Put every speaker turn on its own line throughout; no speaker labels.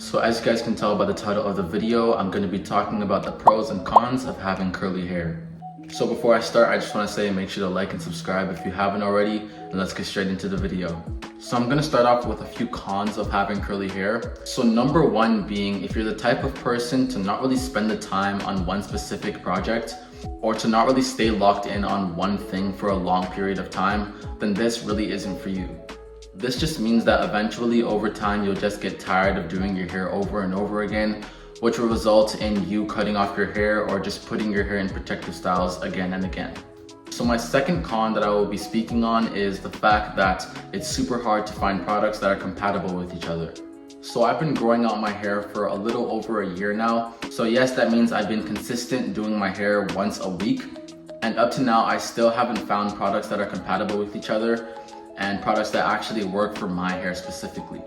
So as you guys can tell by the title of the video, I'm going to be talking about the pros and cons of having curly hair. So before I start, I just want to say make sure to like and subscribe if you haven't already, and let's get straight into the video. So I'm going to start off with a few cons of having curly hair. So number one being, if you're the type of person to not really spend the time on one specific project, or to not really stay locked in on one thing for a long period of time, then this really isn't for you. This just means that eventually over time you'll just get tired of doing your hair over and over again, which will result in you cutting off your hair or just putting your hair in protective styles again and again. So my second con that I will be speaking on is the fact that it's super hard to find products that are compatible with each other. So I've been growing out my hair for a little over a year now. So yes, that means I've been consistent doing my hair once a week. And up to now, I still haven't found products that are compatible with each other and products that actually work for my hair specifically.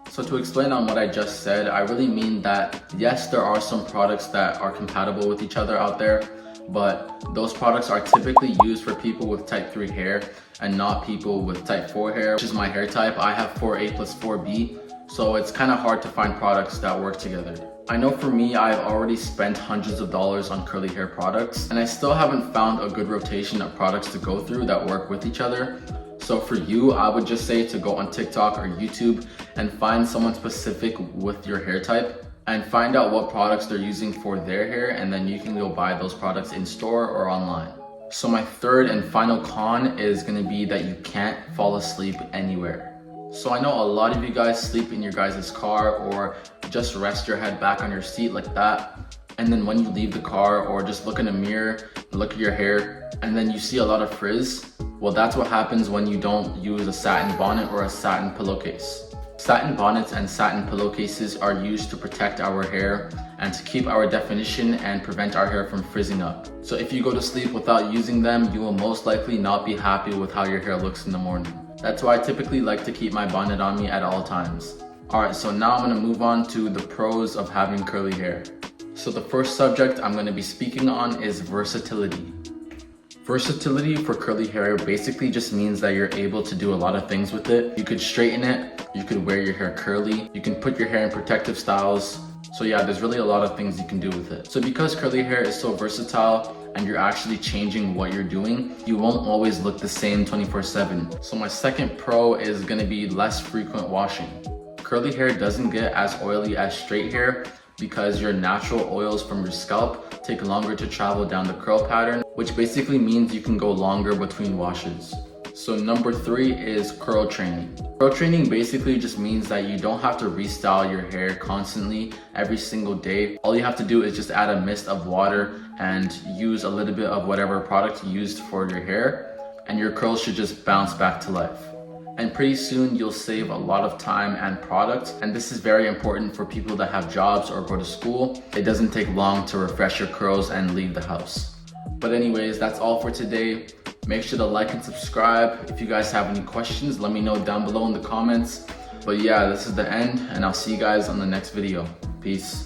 So to explain on what I just said, I really mean that yes, there are some products that are compatible with each other out there, but those products are typically used for people with type 3 hair and not people with type 4 hair, which is my hair type. I have 4A plus 4B. So it's kind of hard to find products that work together. I know for me, I've already spent hundreds of dollars on curly hair products, and I still haven't found a good rotation of products to go through that work with each other. So for you, I would just say to go on TikTok or YouTube and find someone specific with your hair type and find out what products they're using for their hair, and then you can go buy those products in store or online. So my third and final con is going to be that you can't fall asleep anywhere. So I know a lot of you guys sleep in your guys' car or just rest your head back on your seat like that. And then when you leave the car or just look in a mirror, look at your hair, and then you see a lot of frizz. Well, that's what happens when you don't use a satin bonnet or a satin pillowcase. Satin bonnets and satin pillowcases are used to protect our hair and to keep our definition and prevent our hair from frizzing up. So if you go to sleep without using them, you will most likely not be happy with how your hair looks in the morning. That's why I typically like to keep my bonnet on me at all times. Alright, so now I'm going to move on to the pros of having curly hair. So the first subject I'm going to be speaking on is versatility. Versatility for curly hair basically just means that you're able to do a lot of things with it. You could straighten it, you could wear your hair curly, you can put your hair in protective styles. So yeah, there's really a lot of things you can do with it. So because curly hair is so versatile and you're actually changing what you're doing, you won't always look the same 24/7. So my second pro is gonna be less frequent washing. Curly hair doesn't get as oily as straight hair because your natural oils from your scalp take longer to travel down the curl pattern, which basically means you can go longer between washes. So number 3 is curl training. Curl training basically just means that you don't have to restyle your hair constantly every single day. All you have to do is just add a mist of water and use a little bit of whatever product you used for your hair, and your curls should just bounce back to life. And pretty soon you'll save a lot of time and product, and this is very important for people that have jobs or go to school. It doesn't take long to refresh your curls and leave the house. But anyways, that's all for today. Make sure to like and subscribe. If you guys have any questions, let me know down below in the comments. But yeah, this is the end, and I'll see you guys on the next video. Peace.